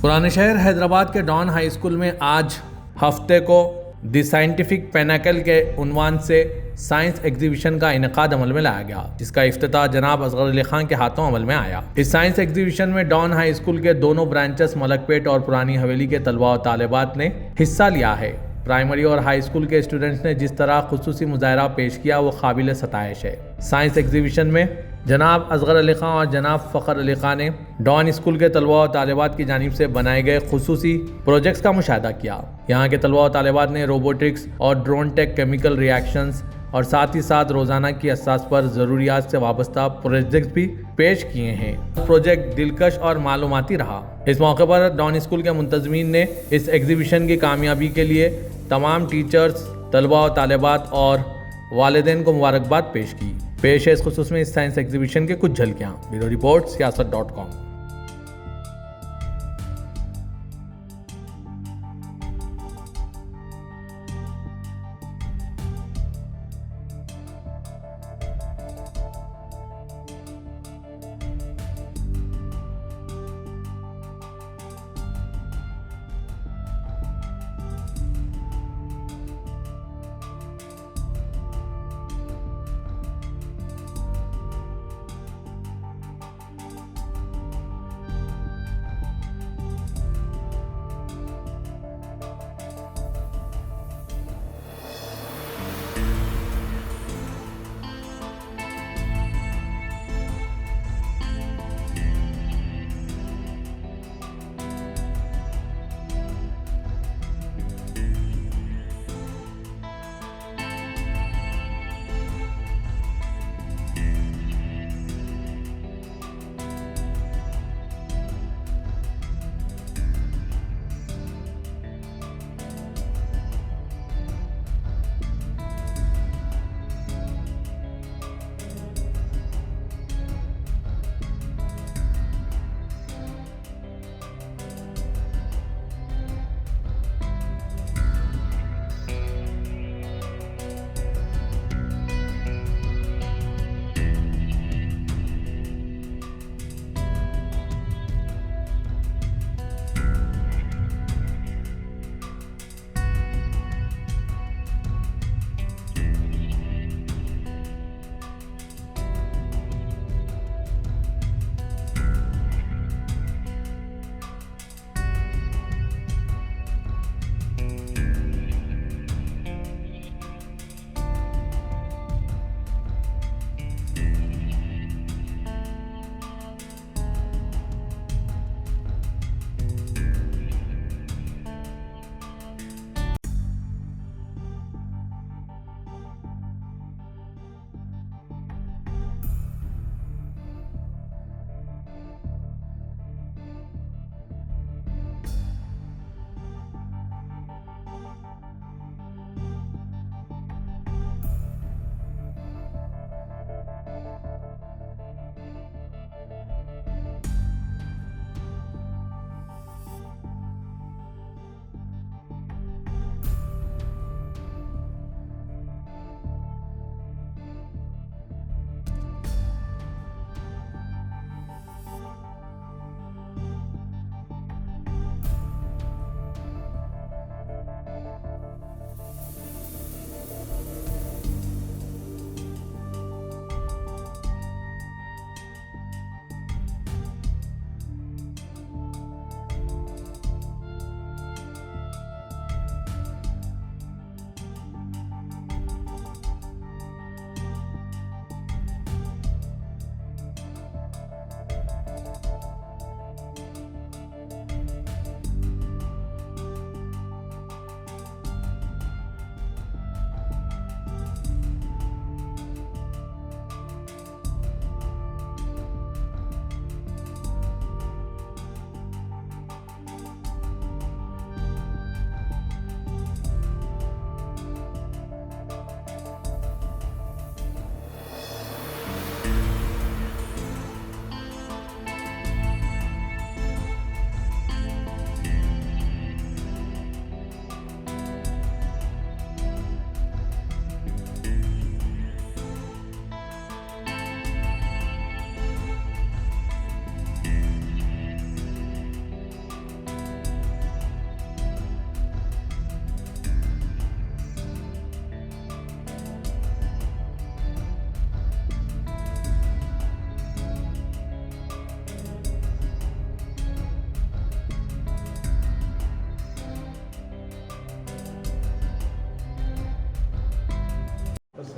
पुराने शहर हैदराबाद के डॉन हाई स्कूल में आज हफ्ते को द साइंटिफिक पेनाकल के उन्वान से साइंस एग्जीबिशन का इनेकाद अमल में लाया गया, जिसका इफ्तिताह जनाब असगर अली खान के हाथों अमल में आया। इस साइंस एग्जीबिशन में डॉन हाई स्कूल के दोनों ब्रांचेस मलकपेट और पुरानी हवेली के तलबा और तालिबात ने हिस्सा लिया है। प्राइमरी और हाई स्कूल के स्टूडेंट्स ने जिस तरह खुसूसी मुजाहरा पेश किया वो काबिल सताइश है। साइंस एग्जीबिशन में जनाब असगर अली खान और जनाब फ़खर अली खान ने डॉन स्कूल के तलबा और तालिबात की जानिब से बनाए गए खुसूसी प्रोजेक्ट्स का मुशाहिदा किया। यहाँ के तलबा और तालिबात ने रोबोटिक्स और ड्रोन टेक, केमिकल रिएक्शंस और साथ ही साथ रोज़ाना की असास पर ज़रूरियात से वाबस्ता प्रोजेक्ट्स भी पेश किए हैं। प्रोजेक्ट दिलकश और मालूमाती रहा। इस मौके पर डॉन स्कूल के मुंतज़मीन ने इस एग्जीबिशन की कामयाबी के लिए तमाम टीचर्स, तलबा और तालिबात और वालिदैन को मुबारकबाद पेश की। पेश है इस खुसूस में इस साइंस एग्जीबिशन के कुछ झलकियाँ। Bureau report siyaasat.com।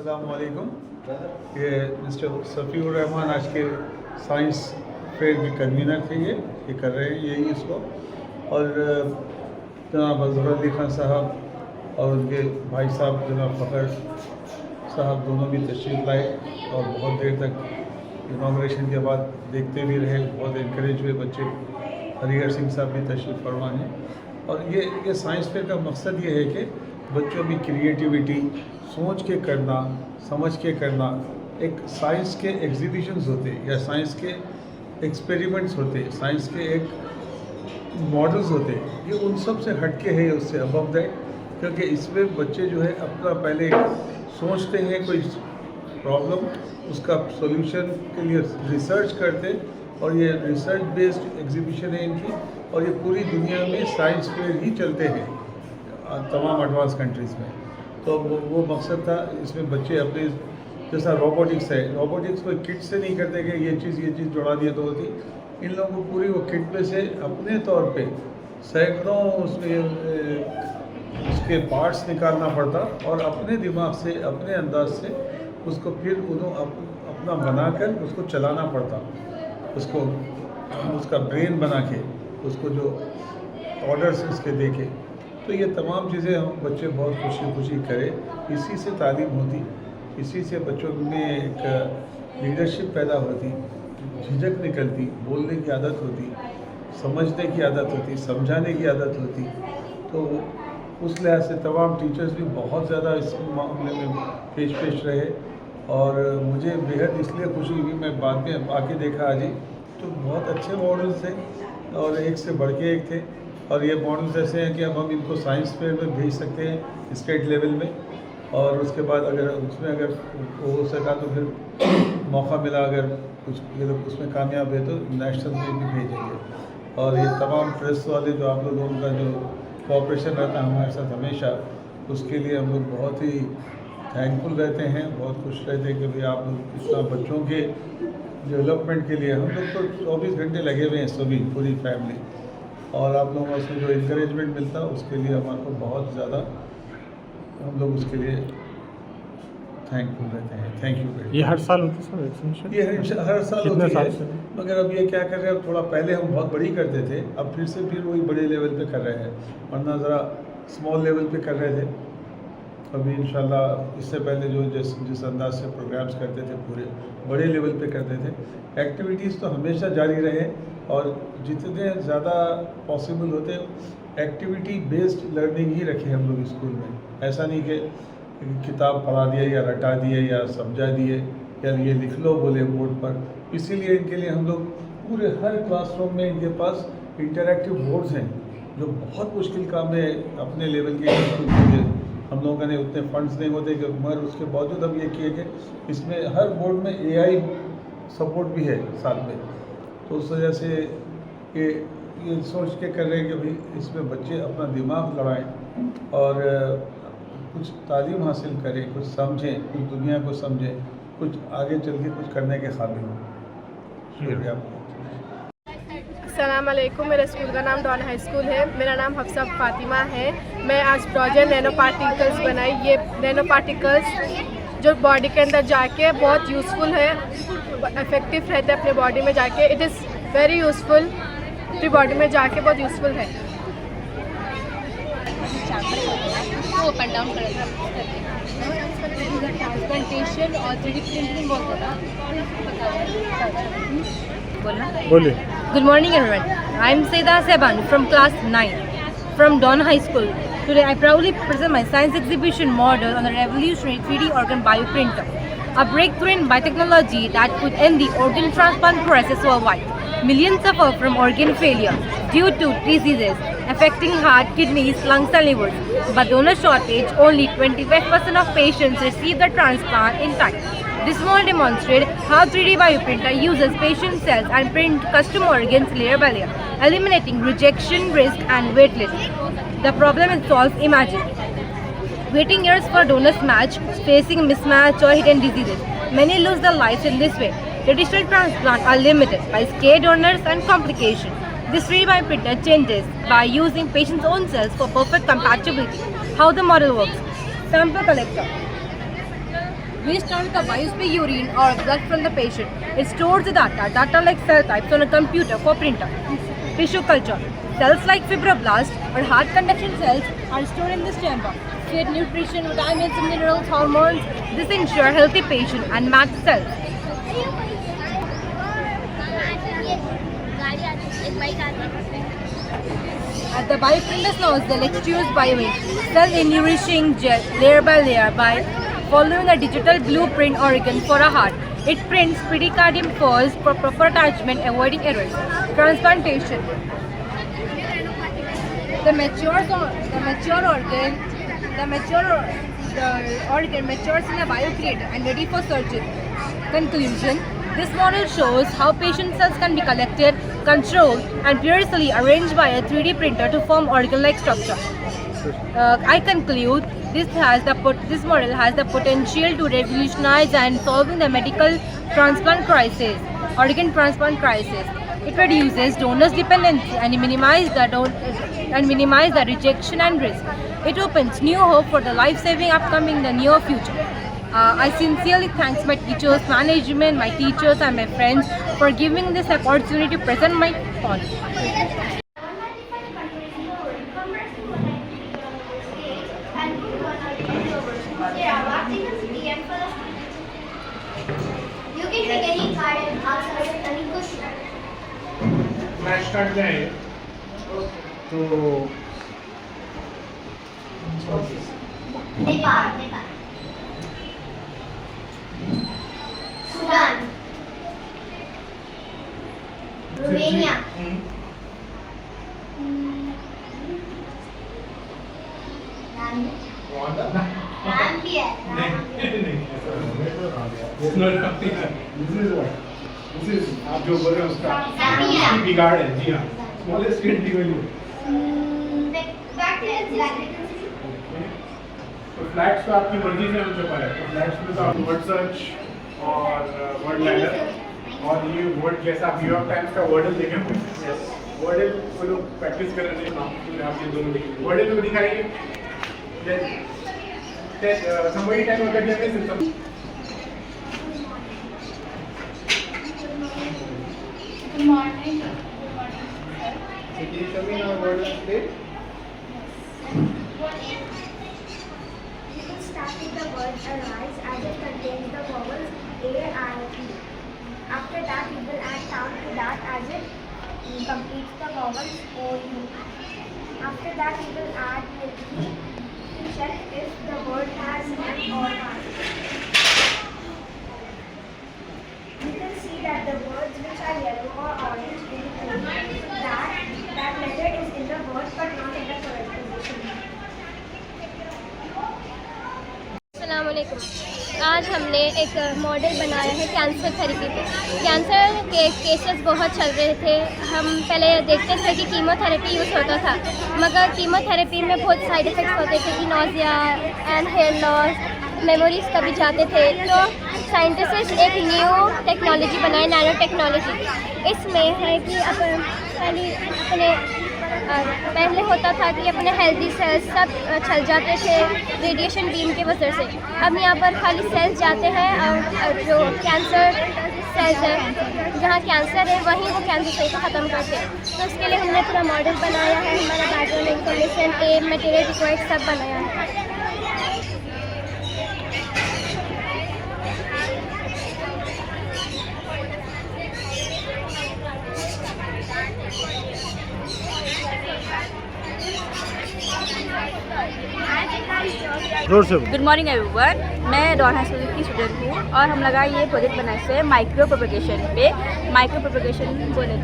अस्सलाम वालेकुम। ये मिस्टर सफ़ीउर रहमान आज के साइंस फेयर के कन्वीनर थे, ये कर रहे हैं यही इसको। और जनाब अज़हर अली खान साहब और उनके भाई साहब जनाब फ़खर साहब दोनों भी तशरीफ़ लाए और बहुत देर तक इनाग्रेशन के बाद देखते भी रहे, बहुत इनक्रेज हुए बच्चे। हरिहर सिंह साहब भी तशरीफ़ फरमा हैं। और ये साइंस फेयर का मकसद ये है कि बच्चों में क्रिएटिविटी, सोच के करना, समझ के करना, एक साइंस के एग्जीबिशंस होते या साइंस के एक्सपेरिमेंट्स होते, साइंस के एक मॉडल्स होते, ये उन सब से हटके है, उससे अबव दैट। क्योंकि इसमें बच्चे जो है अपना पहले सोचते हैं कोई प्रॉब्लम, उसका सॉल्यूशन के लिए रिसर्च करते, और ये रिसर्च बेस्ड एग्जीबिशन है इनकी। और ये पूरी दुनिया में साइंस फेयर ही चलते हैं तमाम एडवांस कंट्रीज़ में। तो वो मकसद था, इसमें बच्चे अपने जैसा रोबोटिक्स है, रोबोटिक्स कोई किट से नहीं करते कि ये चीज़ जोड़ा दिया तो होती। इन लोगों को पूरी वो किट में से अपने तौर पे सैकड़ों उसमें उसके पार्ट्स निकालना पड़ता और अपने दिमाग से, अपने अंदाज से उसको फिर अपना बनाकर उसको चलाना पड़ता, उसको उसका ब्रेन बना के, उसको जो ऑर्डर्स उसके देके। तो ये तमाम चीज़ें हम बच्चे बहुत खुशी करें, इसी से तालीम होती, इसी से बच्चों में एक लीडरशिप पैदा होती, झिझक निकलती, बोलने की आदत होती, समझने की आदत होती, समझाने की आदत होती। तो उस लिहाज से तमाम टीचर्स भी बहुत ज़्यादा इस मामले में पेश रहे। और मुझे बेहद इसलिए खुशी हुई, मैं बाद में आके देखा आज ही, तो बहुत अच्छे मॉडल्स थे और एक से बढ़ के एक थे। और ये मॉडल्स ऐसे हैं कि अब हम इनको साइंस फेयर में भेज सकते हैं स्टेट लेवल में, और उसके बाद अगर हो सका तो फिर मौका मिला, अगर कुछ उसमें कामयाब है तो नेशनल में भी भेजेंगे। और ये तमाम प्रेस वाले जो आप लोगों का जो कोऑपरेशन रहता है हमारे साथ हमेशा, उसके लिए हम लोग बहुत ही थैंकफुल रहते हैं, बहुत खुश रहते हैं कि भाई आप लोग इतना बच्चों के डेवलपमेंट के लिए, हम लोग तो 24 घंटे लगे हुए हैं सभी, पूरी फैमिली, और आप लोगों से जो इंकरेजमेंट मिलता है उसके लिए हमारे को बहुत ज़्यादा, हम लोग उसके लिए थैंकफुल रहते हैं। Thank you very much. ये हर साल होती है सर वैक्सीनेशन? ये हर साल कितने होती साल है, से? मगर अब ये क्या कर रहे हैं, थोड़ा पहले हम बहुत बड़ी करते थे, अब फिर वही बड़े लेवल पे कर रहे हैं, वरना ज़रा स्मॉल लेवल पे कर रहे थे। अभी इंशाल्लाह इससे पहले जो जिस अंदाज से प्रोग्राम्स करते थे पूरे बड़े लेवल पे करते थे। एक्टिविटीज़ तो हमेशा जारी रहे, और जितने ज़्यादा पॉसिबल होते एक्टिविटी बेस्ड लर्निंग ही रखे हम लोग स्कूल में। ऐसा नहीं कि किताब पढ़ा दिए या रटा दिए या समझा दिए या ये लिख लो बोले बोर्ड पर। इसीलिए इनके लिए हम लोग पूरे हर क्लासरूम में इनके पास इंटरैक्टिव बोर्ड्स हैं, जो बहुत मुश्किल काम है अपने लेवल के स्कूल के लिए। हम लोगों ने उतने फंड्स नहीं होते कि, मगर उसके बावजूद हम ये किए कि इसमें हर बोर्ड में AI सपोर्ट भी है साथ में। तो उस वजह से ये सोच के कर रहे हैं कि भाई इसमें बच्चे अपना दिमाग लड़ाएं और कुछ तालीम हासिल करें, कुछ समझें, कुछ दुनिया को समझें, कुछ आगे चल के कुछ करने के काबिल हों। शुक्रिया। अस्सलाम वालेकुम। मेरे स्कूल का नाम डॉन हाई स्कूल है। मेरा नाम हफ्सा फातिमा है। मैं आज प्रोजेक्ट नैनो पार्टिकल्स बनाई। ये नैनो पार्टिकल्स जो बॉडी के अंदर जाके बहुत यूज़फुल है, इफेक्टिव रहता है अपने बॉडी में जाके। इट इज़ वेरी यूज़फुल, अपनी बॉडी में जाके बहुत यूज़फुल है। ट्रांसप्लांटेशन और 3D प्रिंटिंग बोलिए। Good morning everyone. I am Seda Seban from class 9 from Don High School. Today I proudly present my science exhibition model on the revolutionary 3D organ bioprinter, a breakthrough in biotechnology that could end the organ transplant process worldwide. Millions suffer from organ failure due to diseases affecting heart, kidneys, lungs and livers. But donor shortage, only 25% of patients receive the transplant in time. This model demonstrates how 3D bioprinter uses patient cells and print custom organs layer by layer, eliminating rejection risk and wait list. The problem is solved. Imagine waiting years for donors match, facing mismatch or hidden diseases. Many lose their lives in this way. Traditional transplants are limited by scarce donors and complications. This 3D bioprinter changes by using patient's own cells for perfect compatibility. How the model works: sample collector. based on the biopsy urine or blood from the patient. It stores the data like cell types on a computer for printer. Tissue culture. Cells like fibroblasts or heart conduction cells are stored in this chamber. Feed nutrition, vitamins, minerals, hormones. This ensures healthy patient and matched cells. At the bioprinter's nose, the extrudes bioink, cell nourishing gel layer by layer by following a digital blueprint organ for a heart. It prints pericardium first for proper attachment, avoiding errors. Transplantation. The organ matures in a bioreactor and ready for surgery. Conclusion. This model shows how patient cells can be collected, controlled, and precisely arranged by a 3D printer to form organ-like structure. I conclude this model has the potential to revolutionize and solving the medical transplant crisis, organ transplant crisis. It reduces donors' dependency and minimize the rejection and risk. It opens new hope for the life-saving upcoming in the near future. I sincerely thank my teachers, management, my teachers and my friends for giving this opportunity to present my thoughts. You can take any card and ask us any question. Match start जाए तो Nepal Sudan Romania Zambia This is आप जो बोल रहे हो उसका Zambia बिगाड़ है जी हाँ स्मॉलेस्ट कंट्री वैल्यू तो फ्लैट्स तो आपकी मर्जी से हम छपा है तो फ्लैट्स में तो आप वर्ड सर्च और वर्ड लाइनर और ये वर्ड जैसा आप न्यूयॉर्क टाइम्स का वर्डल देखे होंगे वर्डल वो लोग प्रैक्टिस कर रहे थे नाम आप ये दोनों देखिए वर्डल को दिखाइए somebody tell me what that is Good morning. Can you show me now word today? You can start with the word arise as it contains the vowels A, I, E. After that, you will add sound to that as it completes the vowels O, U. After that, you will add with E to check if the word has M or R. You can see that the words which are yellow or orange indicate that letter is in the word but not in the correct position. अस्सलामुअलैकुम। आज हमने एक model बनाया है cancer therapy पे। Cancer के cases बहुत चल रहे थे। हम पहले देखते थे कि कीमोथेरेपी यूज़ होता था, मगर कीमोथेरेपी में बहुत साइड इफ़ेक्ट्स होते थे कि nausea and hair loss, memories कभी जाते थे। तो साइंटिस्ट एक न्यू टेक्नोलॉजी बनाई, नैनो टेक्नोलॉजी। इसमें है कि पहले होता था कि अपने हेल्दी सेल्स सब चल जाते थे रेडिएशन बीम की वजह से। अब यहाँ पर खाली सेल्स जाते हैं और जो कैंसर सेल्स है, जहाँ कैंसर है वहीं वो कैंसर सेल को ख़त्म करते हैं। तो उसके लिए हमने पूरा मॉडल बनाया है, हमारा background information, um, material required सब बनाया है। जोर से गुड मॉर्निंग एवरीवन, मैं डॉन हाई स्कूल की स्टूडेंट हूँ और हम लगा ये प्रोजेक्ट बनाए से माइक्रो प्रोपगेशन पे। माइक्रो प्रोपगेशन बोले।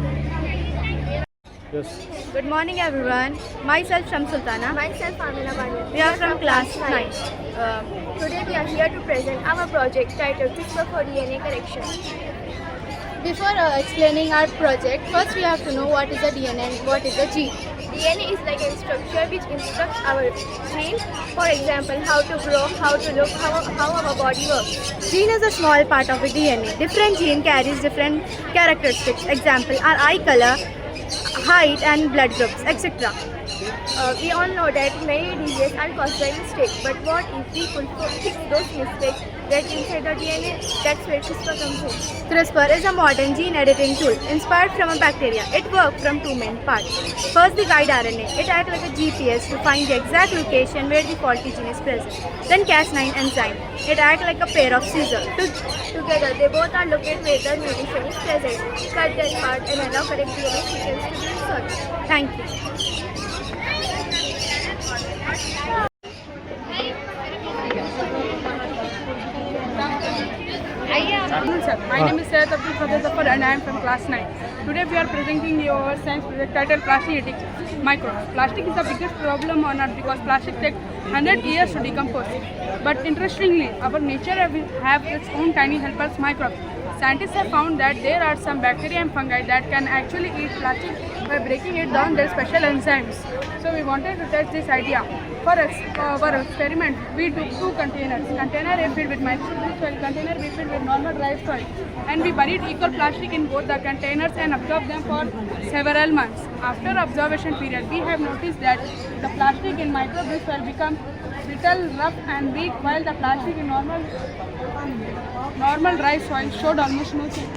Good morning everyone. Myself Shams Sultana. Myself Amina Bani. We are from class 9. Today we are here to present our project titled CRISPR for DNA correction. Before explaining our project, first we have to know what is a DNA and what is a gene. DNA is like a structure which instructs our genes, for example, how to grow, how to look, how our body works. Gene is a small part of the DNA. Different gene carries different characteristics. Example, our eye color, height and blood groups, etc. We all know that many diseases are caused by mistake, but what if we could fix those mistakes that inside the DNA? That's where CRISPR comes in. CRISPR is a modern gene editing tool inspired from a bacteria. It works from two main parts. First, the guide RNA. It acts like a GPS to find the exact location where the faulty gene is present. Then Cas9 enzyme. It acts like a pair of scissors. Together, they both are located where the mutation is present. Cut that part and allow correct DNA sequence to be inserted. Thank you. Sir, my name is Syed Abdul Qadir Zafar and I am from class 9. Today we are presenting you our science project titled Plastic Eating Microbes. Plastic is the biggest problem on earth because plastic takes 100 years to decompose. But interestingly, our nature have its own tiny helpers, microbes. Scientists have found that there are some bacteria and fungi that can actually eat plastic by breaking it down their special enzymes. So we wanted to test this idea. For our experiment, we took two containers. Container A filled with microbial soil, container B filled with normal dry soil. And we buried equal plastic in both the containers and observed them for several months. After observation period, we have noticed that the plastic in microbial soil becomes little rough and weak, while the plastic in normal dry soil showed almost no change.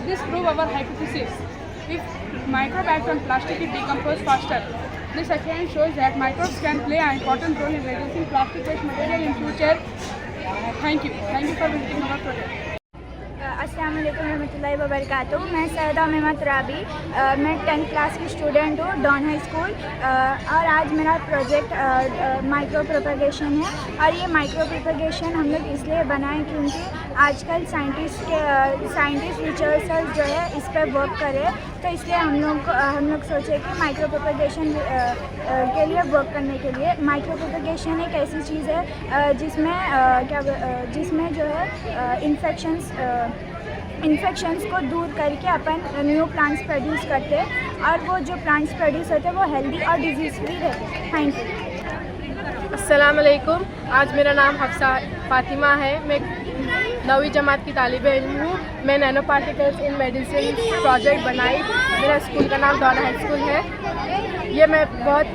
This proved our hypothesis. If microbe acts on plastic, it decomposes faster. This again shows that microbes can play an important role in reducing plastic waste material in future. Thank you. Thank you for visiting our project. अस्सलाम वालेकुम रहमतुल्लाहि व बरकातुहू। मैं सैयदा मेमत राबी, मैं 10th class की student हूँ don high school. और आज मेरा प्रोजेक्ट माइक्रो प्रोपगेशन है। और ये माइक्रो प्रोपगेशन हम लोग इसलिए बनाए क्योंकि आजकल साइंटिस्ट रिसर्चर्स जो है इस पर वर्क करे, तो इसलिए हम लोग सोचे कि माइक्रो प्रोपगेशन के लिए वर्क करने के लिए। माइक्रो प्रोपगेशन एक ऐसी चीज़ है जिसमें जो है इन्फेक्शंस को दूर करके अपन न्यू प्लांट्स प्रोड्यूस करते हैं, और वो जो प्लांट्स प्रोड्यूस होते हैं वो हेल्दी और डिजीज़ फ्री रहते हैं। Thank you. अस्सलाम वालेकुम। आज मेरा नाम हफ्सा फातिमा है। मैं 9वीं जमात की तालिबे इल्म हूँ। मैं nano particles in medicine project बनाई। मेरा स्कूल का नाम डॉन हाई स्कूल है। ये मैं बहुत